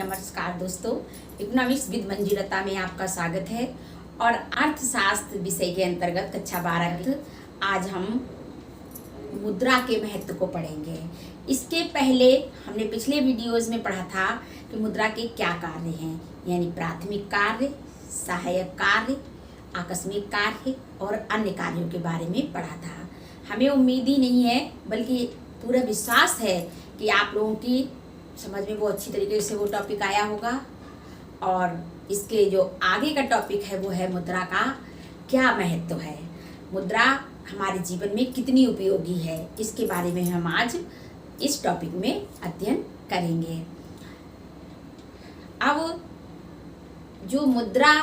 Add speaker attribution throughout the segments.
Speaker 1: नमस्कार दोस्तों, economics with Manjulata में आपका स्वागत है। और अर्थशास्त्र विषय के अंतर्गत कक्षा 12 आज हम मुद्रा के महत्व को पढ़ेंगे। इसके पहले हमने पिछले वीडियोस में पढ़ा था कि मुद्रा के क्या कार्य हैं, यानी प्राथमिक कार्य, सहायक कार्य, आकस्मिक कार्य और अन्य कार्यों के बारे में पढ़ा था। हमें उम्मीद ही नहीं है बल्कि पूरा विश्वास है कि आप लोगों की समझ में वो अच्छी तरीके से वो टॉपिक आया होगा। और इसके जो आगे का टॉपिक है वो है मुद्रा का क्या महत्व है, मुद्रा हमारे जीवन में कितनी उपयोगी है, इसके बारे में हम आज इस टॉपिक में अध्ययन करेंगे। अब जो मुद्रा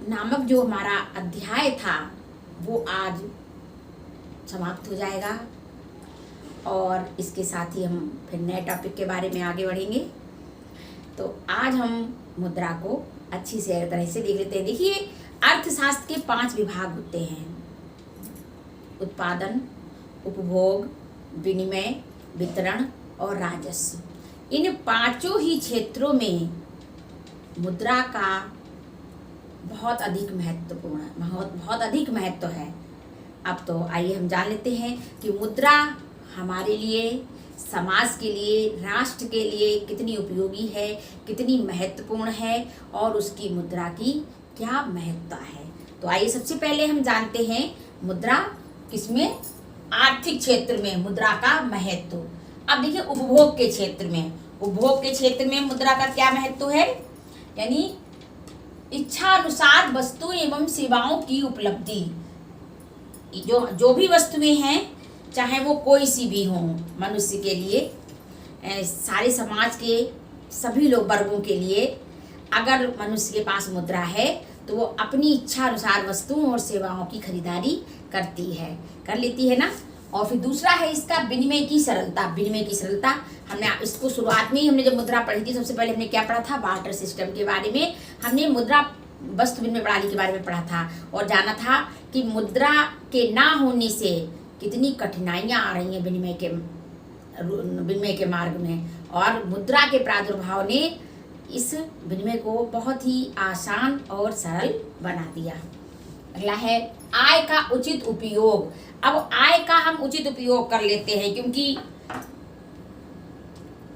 Speaker 1: नामक जो हमारा अध्याय था वो आज समाप्त हो जाएगा और इसके साथ ही हम फिर नए टॉपिक के बारे में आगे बढ़ेंगे। तो आज हम मुद्रा को अच्छी से तरह से देख लेते हैं। देखिए, अर्थशास्त्र के 5 विभाग होते हैं: उत्पादन, उपभोग, विनिमय, वितरण और राजस्व। इन 5 ही क्षेत्रों में मुद्रा का बहुत अधिक बहुत अधिक महत्व है। अब तो आइए हम जान लेते हैं कि मुद्रा हमारे लिए, समाज के लिए, राष्ट्र के लिए कितनी उपयोगी है, कितनी महत्वपूर्ण है और उसकी मुद्रा की क्या महत्ता है। तो आइए सबसे पहले हम जानते हैं मुद्रा किसमें, आर्थिक क्षेत्र में मुद्रा का महत्व। अब देखिए, उपभोग के क्षेत्र में मुद्रा का क्या महत्व है, यानी इच्छा अनुसार वस्तु एवं सेवाओं की उपलब्धि। जो भी वस्तुएं हैं, चाहे वो कोई सी भी हो, मनुष्य के लिए, सारे समाज के सभी लोग वर्गों के लिए, अगर मनुष्य के पास मुद्रा है तो वो अपनी इच्छा अनुसार वस्तुओं और सेवाओं की खरीदारी कर लेती है ना। और फिर दूसरा है इसका विनिमय की सरलता। हमने इसको शुरुआत में ही हमने जब मुद्रा पढ़ी थी, सबसे पहले हमने क्या पढ़ा था, बार्टर सिस्टम के बारे में। हमने मुद्रा वस्तु विनिमय प्रणाली के बारे में पढ़ा था और जाना था कि मुद्रा के ना होने से कितनी कठिनाइयां आ रही हैं विनिमय के मार्ग में, और मुद्रा के प्रादुर्भाव ने इस विनिमय को बहुत ही आसान और सरल बना दिया। अगला है आय का उचित उपयोग। अब आय का हम उचित उपयोग कर लेते हैं, क्योंकि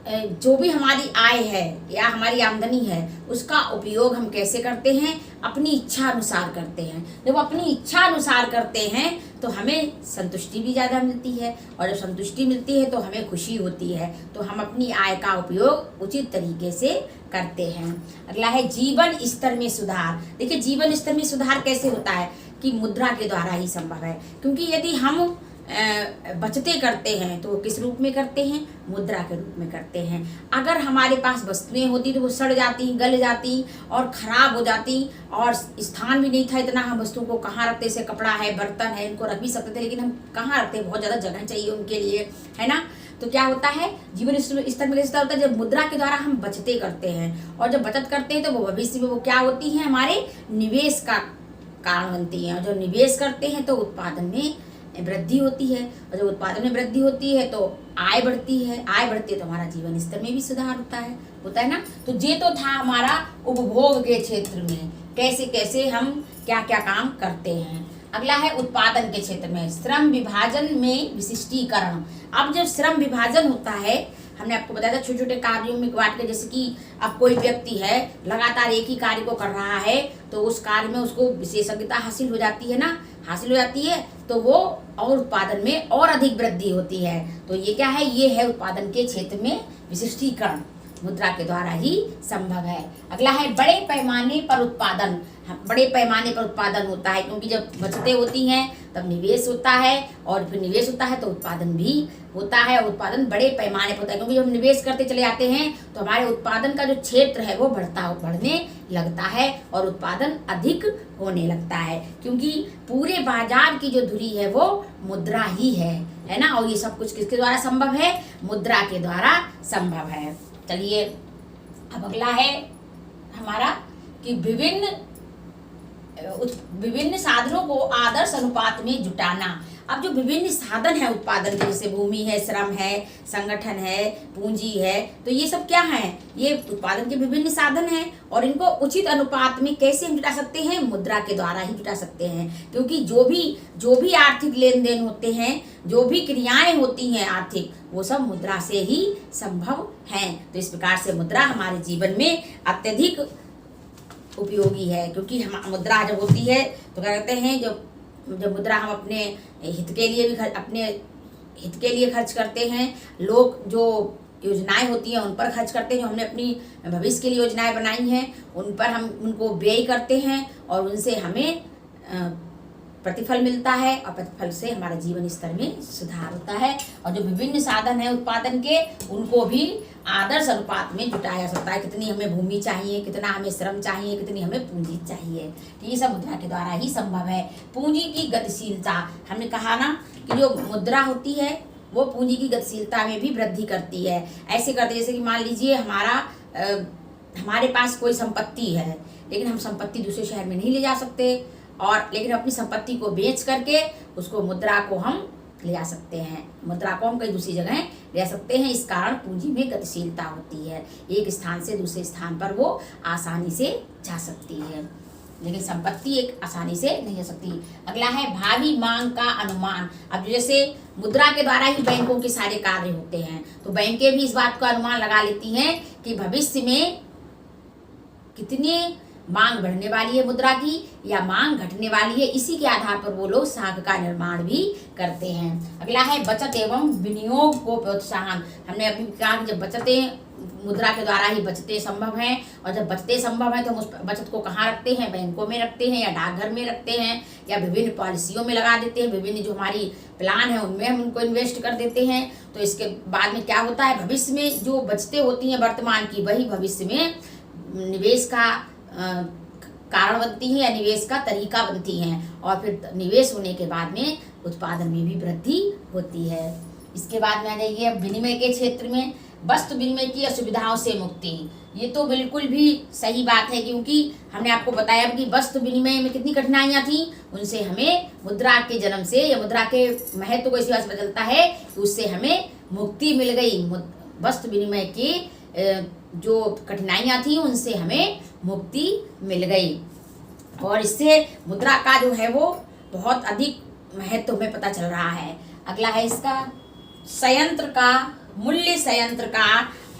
Speaker 1: जो भी हमारी आय है या हमारी आमदनी है उसका उपयोग हम कैसे करते हैं, अपनी इच्छा अनुसार करते हैं। जब अपनी इच्छा अनुसार करते हैं तो हमें संतुष्टि भी ज़्यादा मिलती है, और जब संतुष्टि मिलती है तो हमें खुशी होती है। तो हम अपनी आय का उपयोग उचित तरीके से करते हैं। अगला है जीवन स्तर में सुधार। देखिए, जीवन स्तर में सुधार कैसे होता है कि मुद्रा के द्वारा ही संभव है, क्योंकि यदि हम बचतें करते हैं तो किस रूप में करते हैं, मुद्रा के रूप में करते हैं। अगर हमारे पास वस्तुएं होती तो वो सड़ जाती, गल जाती और खराब हो जाती, और स्थान भी नहीं था इतना, हम वस्तुओं को कहाँ रखते, जैसे कपड़ा है, बर्तन है, इनको रख भी सकते थे, लेकिन हम कहाँ रखते, बहुत ज़्यादा जगह चाहिए उनके लिए, है ना। तो क्या होता है, जीवन स्तर में कैसे होता है, जब मुद्रा के द्वारा हम बचतें करते हैं, और जब बचत करते हैं तो वो भविष्य में वो क्या होती हैं, हमारे निवेश का कारण बनती हैं। और जब निवेश करते हैं तो उत्पादन में वृद्धि होती है, और जब उत्पादन में वृद्धि होती है तो आय बढ़ती है तो हमारा जीवन स्तर में भी सुधार होता है ना। तो ये तो था हमारा उपभोग के क्षेत्र में, कैसे कैसे हम क्या क्या काम करते हैं। अगला है उत्पादन के क्षेत्र में, श्रम विभाजन में विशिष्टीकरण। अब जब श्रम विभाजन होता है, हमने आपको बताया था छोटे छोटे कार्यों में बांट के, जैसे कि अब कोई व्यक्ति है लगातार एक ही कार्य को कर रहा है तो उस कार्य में उसको विशेषज्ञता हासिल हो जाती है तो वो और उत्पादन में और अधिक वृद्धि होती है। तो ये क्या है, ये है उत्पादन के क्षेत्र में विशिष्टीकरण, मुद्रा के द्वारा ही संभव है। अगला है बड़े पैमाने पर उत्पादन। बड़े पैमाने पर उत्पादन होता है, क्योंकि जब बचतें होती हैं तब निवेश होता है, और फिर निवेश होता है तो उत्पादन भी होता है, और उत्पादन बड़े पैमाने पर होता है, क्योंकि जब निवेश करते चले जाते हैं तो हमारे उत्पादन का जो क्षेत्र है वो बढ़ने लगता है और उत्पादन अधिक होने लगता है, क्योंकि पूरे बाजार की जो धुरी है वो मुद्रा ही है ना। और ये सब कुछ किसके द्वारा संभव है, मुद्रा के द्वारा संभव है। चलिए, अब अगला है हमारा कि विभिन्न साधनों को आदर्श अनुपात में जुटाना। अब जो विभिन्न साधन है उत्पादन के, जैसे भूमि है, श्रम है, संगठन है, पूंजी है, तो ये सब क्या है, ये उत्पादन के विभिन्न साधन हैं। और इनको उचित अनुपात में कैसे हम जुटा सकते हैं, मुद्रा के द्वारा ही जुटा सकते हैं। क्योंकि जो भी आर्थिक लेन देन होते हैं, जो भी क्रियाएं होती हैं आर्थिक, वो सब मुद्रा से ही संभव हैं। तो इस प्रकार से मुद्रा हमारे जीवन में अत्यधिक उपयोगी है। क्योंकि हम मुद्रा जब होती है तो क्या कहते हैं, जब मुद्रा हम अपने हित के लिए भी अपने हित के लिए खर्च करते हैं, लोग जो योजनाएं होती हैं उन पर खर्च करते हैं, जो हमने अपनी भविष्य के लिए योजनाएं बनाई हैं उन पर हम उनको व्यय करते हैं और उनसे हमें प्रतिफल मिलता है, और प्रतिफल से हमारे जीवन स्तर में सुधार होता है। और जो विभिन्न साधन है उत्पादन के, उनको भी आदर्श अनुपात में जुटाया जा सकता है। कितनी हमें भूमि चाहिए, कितना हमें श्रम चाहिए, कितनी हमें पूंजी चाहिए, तो ये सब मुद्रा के द्वारा ही संभव है। पूंजी की गतिशीलता, हमने कहा ना कि जो मुद्रा होती है वो पूंजी की गतिशीलता में भी वृद्धि करती है। ऐसे करते जैसे कि मान लीजिए हमारे पास कोई संपत्ति है, लेकिन हम संपत्ति दूसरे शहर में नहीं ले जा सकते, और लेकिन अपनी संपत्ति को बेच करके उसको मुद्रा को हम ले जा सकते हैं, मुद्रा को हम कहीं दूसरी जगह ले जा सकते हैं। इस कारण पूंजी में गतिशीलता होती है, एक स्थान से दूसरे स्थान पर वो आसानी से जा सकती है, लेकिन संपत्ति एक आसानी से नहीं जा सकती। अगला है भावी मांग का अनुमान। अब जैसे मुद्रा के द्वारा ही बैंकों के सारे कार्य होते हैं, तो बैंकें भी इस बात का अनुमान लगा लेती हैं कि भविष्य में कितनी मांग बढ़ने वाली है मुद्रा की या मांग घटने वाली है। इसी के आधार पर वो लोग साख का निर्माण भी करते हैं। अगला है बचत एवं विनियोग को प्रोत्साहन। हमने अभी कहा कि जब बचतें मुद्रा के द्वारा ही बचतें संभव हैं, और जब बचतें संभव हैं तो हम उस बचत को कहाँ रखते हैं, बैंकों में रखते हैं या डाकघर में रखते हैं या विभिन्न पॉलिसियों में लगा देते हैं, विभिन्न जो हमारी प्लान है उनमें हम उनको इन्वेस्ट कर देते हैं। तो इसके बाद में क्या होता है, भविष्य में जो बचतें होती हैं वर्तमान की, वही भविष्य में निवेश का कारण बनती है या निवेश का तरीका बनती हैं, और फिर निवेश होने के बाद में उत्पादन में भी वृद्धि होती है। इसके बाद में आ जाइए अब विनिमय के क्षेत्र में, वस्तु विनिमय की असुविधाओं से मुक्ति। ये तो बिल्कुल भी सही बात है, क्योंकि हमने आपको बताया कि वस्तु विनिमय में कितनी कठिनाइयां थी, उनसे हमें मुद्रा के जन्म से या मुद्रा के महत्व को इसी बात से बदलता है कि उससे हमें मुक्ति मिल गई। वस्तु विनिमय की जो कठिनाइयां थी उनसे हमें मुक्ति मिल गई, और इससे मुद्रा का जो है वो बहुत अधिक महत्व हमें पता चल रहा है। अगला है इसका संयंत्र का मूल्य, संयंत्र का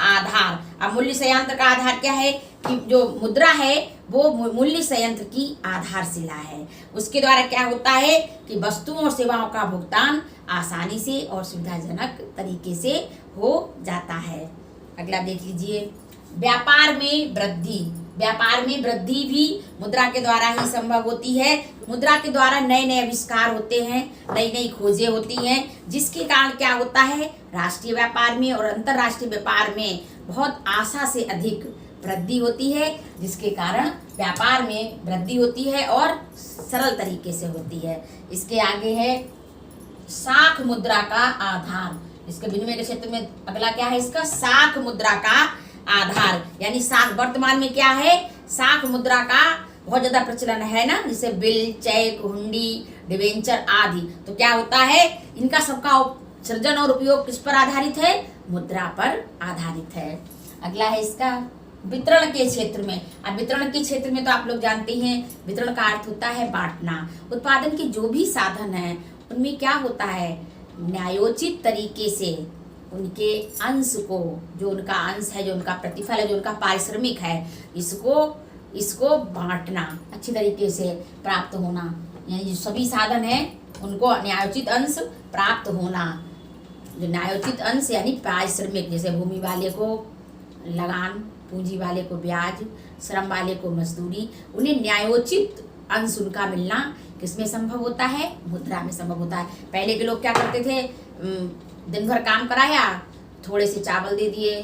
Speaker 1: आधार। अब मूल्य संयंत्र का आधार क्या है कि जो मुद्रा है वो मूल्य संयंत्र की आधारशिला है। उसके द्वारा क्या होता है कि वस्तुओं और सेवाओं का भुगतान आसानी से और सुविधाजनक तरीके से हो जाता है। अगला देख लीजिए, व्यापार में वृद्धि। व्यापार में वृद्धि भी मुद्रा के द्वारा ही संभव होती है। मुद्रा के द्वारा नए नए आविष्कार होते हैं, नई नई खोजें होती हैं, जिसके कारण क्या होता है, राष्ट्रीय व्यापार में और अंतर्राष्ट्रीय व्यापार में बहुत आशा से अधिक वृद्धि होती है, जिसके कारण व्यापार में वृद्धि होती है और सरल तरीके से होती है। इसके आगे है साख मुद्रा का आधार। इसके विनिमय के क्षेत्र में अगला क्या है, इसका साख मुद्रा का आधार, यानी साख वर्तमान में क्या है, साख मुद्रा का बहुत ज्यादा प्रचलन है ना, जैसे बिल, चेक, हुंडी, डिवेंचर आदि। तो क्या होता है, इनका सबका सृजन और उपयोग किस पर आधारित है, मुद्रा पर आधारित है। अगला है इसका वितरण के क्षेत्र में। अब वितरण के क्षेत्र में तो आप लोग जानते हैं वितरण का अर्थ होता है बांटना। उत्पादन के जो भी साधन है उनमें क्या होता है, न्यायोचित तरीके से उनके अंश को, जो उनका अंश है, जो उनका प्रतिफल है, जो उनका पारिश्रमिक है, इसको बांटना, अच्छी तरीके से प्राप्त होना, यानी जो सभी साधन है उनको न्यायोचित अंश प्राप्त होना। जो न्यायोचित अंश यानी पारिश्रमिक, जैसे भूमि वाले को लगान, पूंजी वाले को ब्याज, श्रम वाले को मजदूरी, उन्हें न्यायोचित अंश उनका मिलना किसमें संभव होता है, मुद्रा में संभव होता है। पहले के लोग क्या करते थे, दिन भर काम कराया, थोड़े से चावल दे दिए,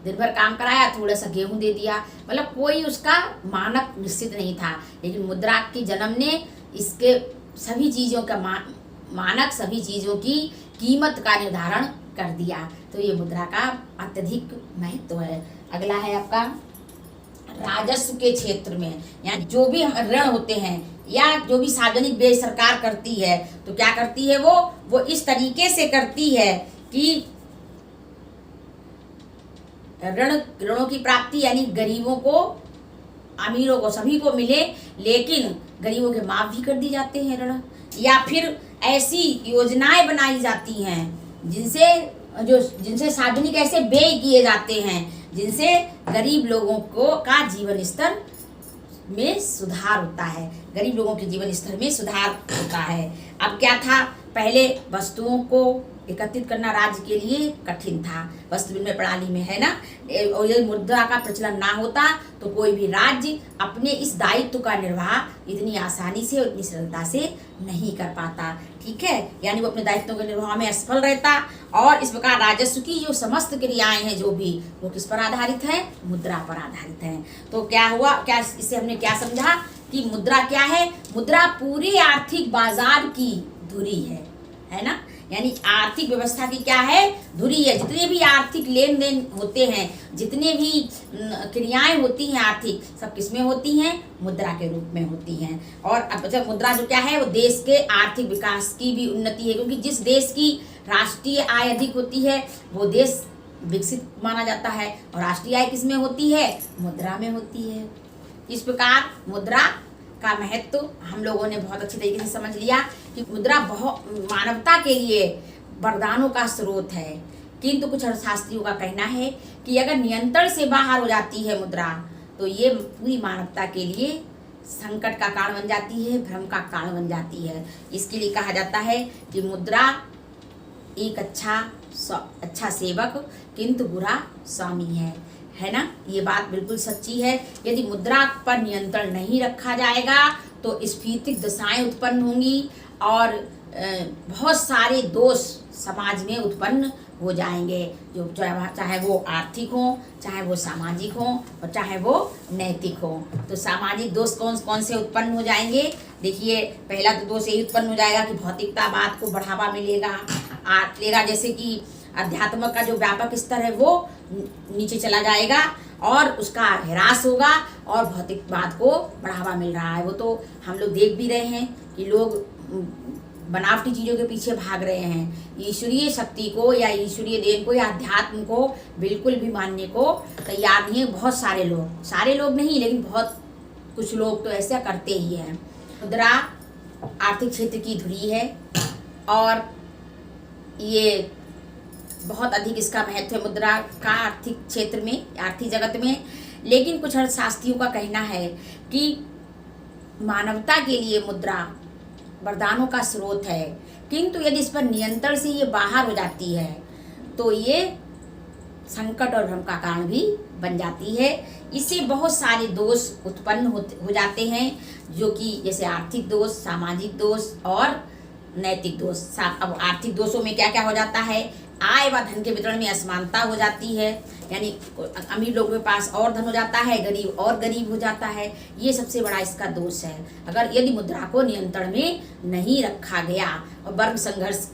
Speaker 1: दिन भर काम कराया, थोड़ा सा गेहूं दे दिया, मतलब कोई उसका मानक निश्चित नहीं था। लेकिन मुद्रा के जन्म ने इसके सभी चीज़ों का मानक, सभी चीज़ों की कीमत का निर्धारण कर दिया। तो ये मुद्रा का अत्यधिक महत्व है। अगला है आपका राजस्व के क्षेत्र में, यानी जो भी हम ऋण होते हैं, या जो भी सार्वजनिक व्यय सरकार करती है तो क्या करती है वो इस तरीके से करती है कि ऋणों की प्राप्ति यानी गरीबों को, अमीरों को, सभी को मिले, लेकिन गरीबों के माफ भी कर दी जाते हैं ऋण, या फिर ऐसी योजनाएं बनाई जाती हैं जिनसे सार्वजनिक ऐसे व्यय किए जाते हैं जिनसे गरीब लोगों को का जीवन स्तर में सुधार होता है, गरीब लोगों के जीवन स्तर में सुधार होता है। अब क्या था, पहले वस्तुओं को एकत्रित करना राज्य के लिए कठिन था, वस्तु विनिमय प्रणाली में, है ना। और यदि मुद्रा का प्रचलन ना होता तो कोई भी राज्य अपने इस दायित्व का निर्वाह इतनी आसानी से और इतनी सरलता से नहीं कर पाता, ठीक है। यानी वो अपने दायित्वों के निर्वाह में असफल रहता। और इस प्रकार राजस्व की जो समस्त क्रियाएं हैं जो भी, वो किस पर आधारित है, मुद्रा पर आधारित है। तो क्या हुआ, क्या इससे हमने क्या समझा कि मुद्रा क्या है, मुद्रा पूरे आर्थिक बाजार की धुरी है ना। यानी आर्थिक व्यवस्था की क्या है, धुरी है। जितने भी आर्थिक लेन देन होते हैं, जितने भी क्रियाएं होती हैं आर्थिक, सब किसमें होती हैं, मुद्रा के रूप में होती हैं। और अब जब मुद्रा जो क्या है, वो देश के आर्थिक विकास की भी उन्नति है, क्योंकि जिस देश की राष्ट्रीय आय अधिक होती है वो देश विकसित माना जाता है। और राष्ट्रीय आय किसमें होती है, मुद्रा में होती है। इस प्रकार मुद्रा का महत्व हम लोगों ने बहुत अच्छे तरीके से समझ लिया कि मुद्रा बहुत मानवता के लिए वरदानों का स्रोत है। किंतु कुछ अर्थशास्त्रियों का कहना है कि अगर नियंत्रण से बाहर हो जाती है मुद्रा तो ये पूरी मानवता के लिए संकट का कारण बन जाती है, भ्रम का कारण बन जाती है। इसके लिए कहा जाता है कि मुद्रा एक अच्छा सेवक किंतु बुरा स्वामी है ना। ये बात बिल्कुल सच्ची है। यदि मुद्रा पर नियंत्रण नहीं रखा जाएगा तो स्फीतिक दशाएं उत्पन्न होंगी और बहुत सारे दोष समाज में उत्पन्न हो जाएंगे, जो चाहे वो आर्थिक हो, चाहे वो सामाजिक हो और चाहे वो नैतिक हो। तो सामाजिक दोष कौन कौन से उत्पन्न हो जाएंगे, देखिए, पहला तो दोष यही उत्पन्न हो जाएगा कि भौतिकतावाद को बढ़ावा मिलेगा, जैसे कि अध्यात्म का जो व्यापक स्तर है वो नीचे चला जाएगा और उसका ह्रास होगा और भौतिकवाद को बढ़ावा मिल रहा है। वो तो हम लोग देख भी रहे हैं कि लोग बनावटी चीज़ों के पीछे भाग रहे हैं। ईश्वरीय शक्ति को या ईश्वरीय देन को या अध्यात्म को बिल्कुल भी मानने को तैयार नहीं है। बहुत सारे लोग नहीं, लेकिन बहुत कुछ लोग तो ऐसा करते ही हैं। मुद्रा आर्थिक क्षेत्र की धुरी है और ये बहुत अधिक इसका महत्व है मुद्रा का आर्थिक क्षेत्र में, आर्थिक जगत में। लेकिन कुछ अर्थशास्त्रियों का कहना है कि मानवता के लिए मुद्रा वरदानों का स्रोत है, किंतु यदि इस पर नियंत्रण से ये बाहर हो जाती है तो ये संकट और भ्रम का कारण भी बन जाती है। इससे बहुत सारे दोष उत्पन्न हो जाते हैं, जो कि जैसे आर्थिक दोष, सामाजिक दोष और नैतिक दोष। अब आर्थिक दोषों में क्या क्या हो जाता है, आय व धन के वितरण में असमानता हो जाती है, यानी अमीर लोगों के पास और धन हो जाता है, गरीब और गरीब हो जाता है। ये सबसे बड़ा इसका दोष है। अगर यदि मुद्रा को नियंत्रण में नहीं रखा गया और वर्ग संघर्ष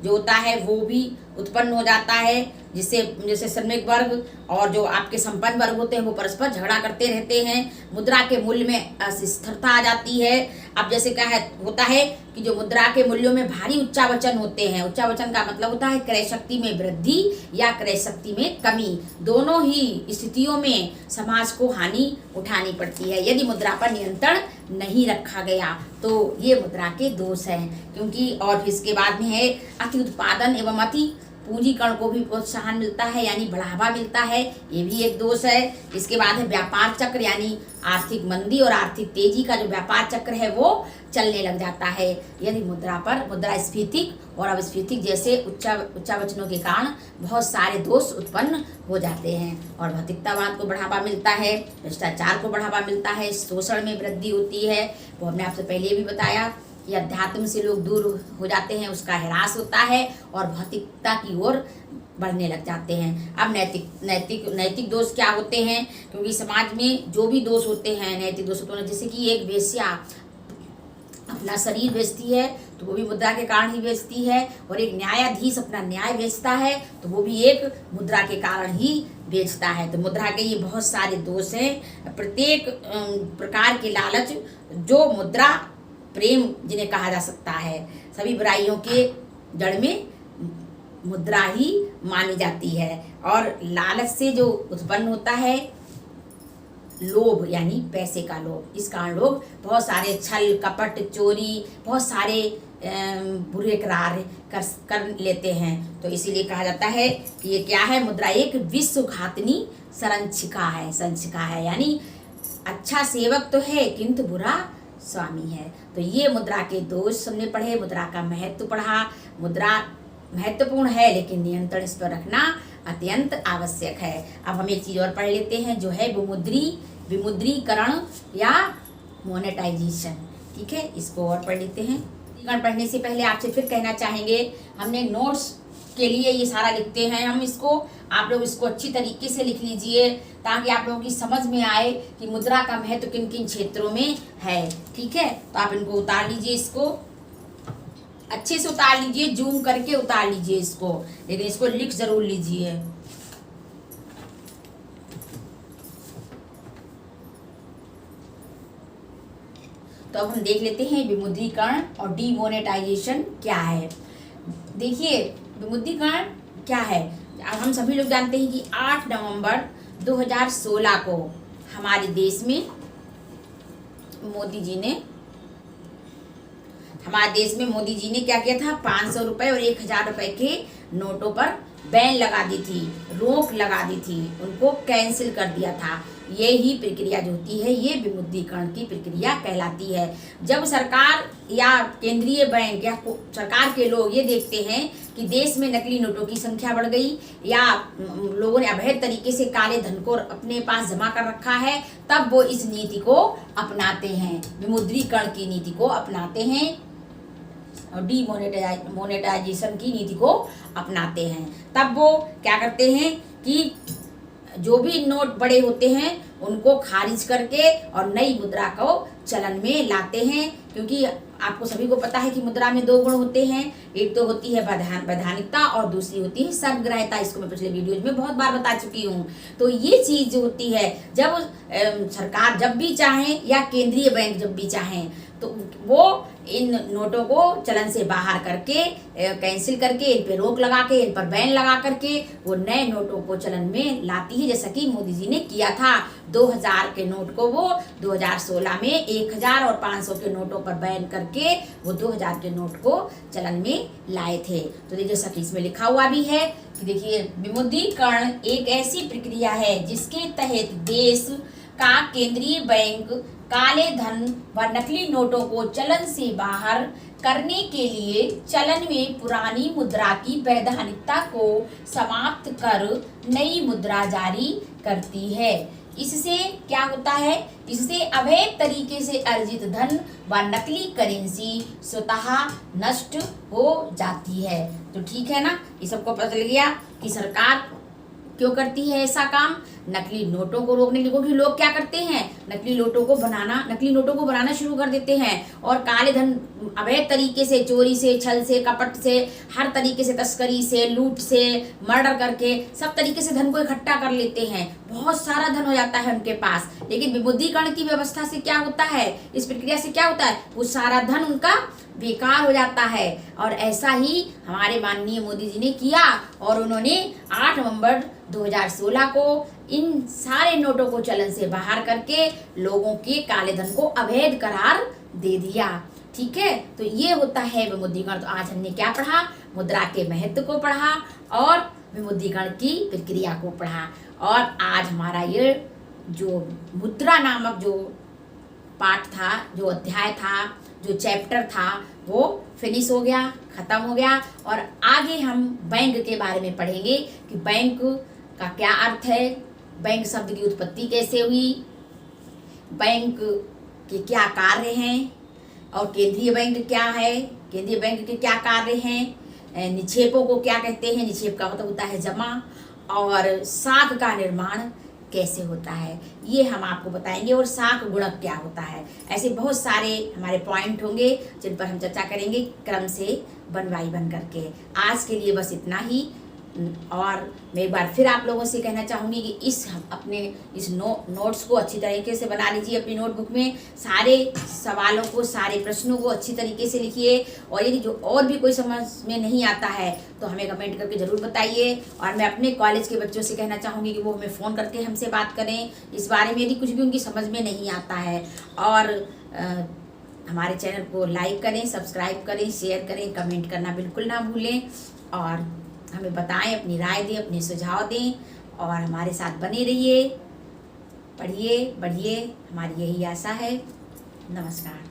Speaker 1: जो होता है वो भी उत्पन्न हो जाता है, जिससे जैसे श्रमिक वर्ग और जो आपके संपन्न वर्ग होते हैं वो परस्पर झगड़ा करते रहते हैं। मुद्रा के मूल्य में अस्थिरता आ जाती है। अब जैसे क्या होता है कि जो मुद्रा के मूल्यों में भारी उच्चावचन होते हैं, उच्चावचन का मतलब होता है क्रय शक्ति में वृद्धि या क्रय शक्ति में कमी। दोनों ही स्थितियों में समाज को हानि उठानी पड़ती है यदि मुद्रा पर नियंत्रण नहीं रखा गया। तो ये मुद्रा के दोष हैं। क्योंकि और फिर इसके बाद में है अति उत्पादन एवं अति पूंजीकरण को भी प्रोत्साहन मिलता है, यानी बढ़ावा मिलता है, ये भी एक दोष है। इसके बाद है व्यापार चक्र, यानी आर्थिक मंदी और आर्थिक तेजी का जो व्यापार चक्र है वो चलने लग जाता है यदि मुद्रा स्फीतिक और अविस्फीतिक जैसे उच्चावचनों के कारण बहुत सारे दोष उत्पन्न हो जाते हैं। और भौतिकतावाद को बढ़ावा मिलता है, भ्रष्टाचार को बढ़ावा मिलता है, शोषण में वृद्धि होती है। वो हमने आपसे पहले भी बताया कि अध्यात्म से लोग दूर हो जाते हैं, उसका ह्रास होता है और भौतिकता की ओर बढ़ने लग जाते हैं। अब नैतिक दोष क्या होते हैं, क्योंकि समाज में जो भी दोष होते हैं, नैतिक दोष होते हैं, जैसे कि एक वेश्या अपना शरीर बेचती है तो वो भी मुद्रा के कारण ही बेचती है, और एक न्यायाधीश अपना न्याय बेचता है तो वो भी एक मुद्रा के कारण ही बेचता है। तो मुद्रा के ये बहुत सारे दोष हैं। प्रत्येक प्रकार के लालच जो मुद्रा प्रेम जिन्हें कहा जा सकता है, सभी बुराइयों के जड़ में मुद्रा ही मानी जाती है। और लालच से जो उत्पन्न होता है लोभ, यानी पैसे का लोभ, इस कारण लोग बहुत सारे छल कपट चोरी बहुत सारे बुरे करार कर लेते हैं। तो इसीलिए कहा जाता है कि ये क्या है, मुद्रा एक विश्वघातनी संरक्षिका है। संरक्षिका है यानी अच्छा सेवक तो है किंतु बुरा स्वामी है। तो ये मुद्रा के दोष हमने पढ़े, मुद्रा का महत्व पढ़ा। मुद्रा महत्वपूर्ण है लेकिन नियंत्रण इस पर रखना अत्यंत आवश्यक है। अब हम एक चीज और पढ़ लेते हैं जो है विमुद्रीकरण या मोनेटाइजेशन। ठीक है, इसको और पढ़ लेते हैं। पढ़ने से पहले आपसे फिर कहना चाहेंगे, हमने नोट्स के लिए ये सारा लिखते हैं, हम इसको आप लोग इसको अच्छी तरीके से लिख लीजिए ताकि आप लोगों की समझ में आए कि मुद्रा का महत्व किन किन क्षेत्रों में है। ठीक है, तो आप इनको उतार लीजिए, इसको अच्छे से उतार लीजिए, जूम करके उतार लीजिए इसको, लेकिन इसको लिख जरूर लीजिए। तो अब हम देख लेते हैं विमुद्रीकरण और डीमोनेटाइजेशन क्या है। देखिए विमुद्रीकरण क्या है, अब हम सभी लोग जानते हैं कि 8 नवंबर 2016 को हमारे देश में मोदी जी ने क्या किया था, 500 रुपए और 1000 रुपए के नोटों पर बैन लगा दी थी, रोक लगा दी थी, उनको कैंसिल कर दिया था। ये ही प्रक्रिया जो होती है ये विमुद्रीकरण की प्रक्रिया कहलाती है। जब सरकार या केंद्रीय बैंक या सरकार के लोग ये देखते हैं कि देश में नकली नोटों की संख्या बढ़ गई या लोगों ने अवैध तरीके से काले धन को अपने पास जमा कर रखा है, तब वो इस नीति को अपनाते हैं, विमुद्रीकरण की नीति को अपनाते हैं और डीमोनेटाइजेशन की नीति को अपनाते हैं। तब वो क्या करते हैं कि जो भी नोट बड़े होते हैं उनको खारिज करके और नई मुद्रा को चलन में लाते हैं। क्योंकि आपको सभी को पता है कि मुद्रा में 2 गुण होते हैं, एक तो होती है वैधानिकता और दूसरी होती है सर्वग्राह्यता। इसको मैं पिछले वीडियोज में बहुत बार बता चुकी हूँ। तो ये चीज जो होती है, जब सरकार जब भी चाहे या केंद्रीय बैंक जब भी चाहे तो वो इन नोटों को चलन से बाहर करके कैंसिल करके इन पे रोक लगा के इन पर बैन लगा करके वो नए नोटों को चलन में लाती है। जैसा कि मोदी जी ने किया था, 2000 के नोट को वो 2016 में 1000 और 500 के नोटों पर बैन करके वो 2000 के नोट को चलन में लाए थे। तो देखिए जैसा कि इसमें लिखा हुआ भी है कि देखिए विमुद्रीकरण एक ऐसी प्रक्रिया है जिसके तहत देश का केंद्रीय बैंक काले धन व नकली नोटों को चलन से बाहर करने के लिए चलन में पुरानी मुद्रा की वैधानिकता को समाप्त कर नई मुद्रा जारी करती है। इससे क्या होता है, इससे अवैध तरीके से अर्जित धन व नकली करेंसी स्वतः नष्ट हो जाती है। तो ठीक है ना, ये सबको पता चल गया कि सरकार क्यों करती है ऐसा काम, नकली नोटों को रोकने के लिए। क्योंकि लोग क्या करते हैं, नकली नोटों को बनाना शुरू कर देते हैं और काले धन अवैध तरीके से, चोरी से, छल से, कपट से, हर तरीके से, तस्करी से, लूट से, मर्डर करके सब तरीके से धन को इकट्ठा कर लेते हैं। बहुत सारा धन हो जाता है उनके पास। लेकिन विमुद्रीकरण की व्यवस्था से क्या होता है, इस प्रक्रिया से क्या होता है, वो सारा धन उनका बेकार हो जाता है। और ऐसा ही हमारे माननीय मोदी जी ने किया और उन्होंने 8 नवंबर 2016 को इन सारे नोटों को चलन से बाहर करके लोगों के काले धन को अवैध करार दे दिया। ठीक है, तो ये होता है विमुद्रीकरण। तो आज हमने क्या पढ़ा, मुद्रा के महत्व को पढ़ा और विमुद्रीकरण की प्रक्रिया को पढ़ा। और आज हमारा ये जो मुद्रा नामक जो पाठ था, जो अध्याय था, जो चैप्टर था, वो फिनिश हो गया, खत्म हो गया। और आगे हम बैंक के बारे में पढ़ेंगे कि बैंक का क्या अर्थ है, बैंक शब्द की उत्पत्ति कैसे हुई, बैंक के क्या कार्य हैं और केंद्रीय बैंक क्या है, केंद्रीय बैंक के क्या कार्य हैं, निक्षेपों को क्या कहते हैं, निक्षेप का मतलब होता है जमा, और साख का निर्माण कैसे होता है, ये हम आपको बताएंगे, और शाक गुणक क्या होता है। ऐसे बहुत सारे हमारे पॉइंट होंगे जिन पर हम चर्चा करेंगे क्रम से 1 बाय 1 करके। आज के लिए बस इतना ही। और मैं एक बार फिर आप लोगों से कहना चाहूँगी कि इस नोट्स को अच्छी तरीके से बना लीजिए अपनी नोटबुक में। सारे सवालों को, सारे प्रश्नों को अच्छी तरीके से लिखिए, और यदि जो और भी कोई समझ में नहीं आता है तो हमें कमेंट करके ज़रूर बताइए। और मैं अपने कॉलेज के बच्चों से कहना चाहूँगी कि वो हमें फ़ोन करके हमसे बात करें इस बारे में, यदि कुछ भी उनकी समझ में नहीं आता है। और हमारे चैनल को लाइक करें, सब्सक्राइब करें, शेयर करें, कमेंट करना बिल्कुल ना भूलें, और हमें बताएं, अपनी राय दें, अपने सुझाव दें, और हमारे साथ बने रहिए, पढ़िए, बढ़िए, हमारी यही आशा है। नमस्कार।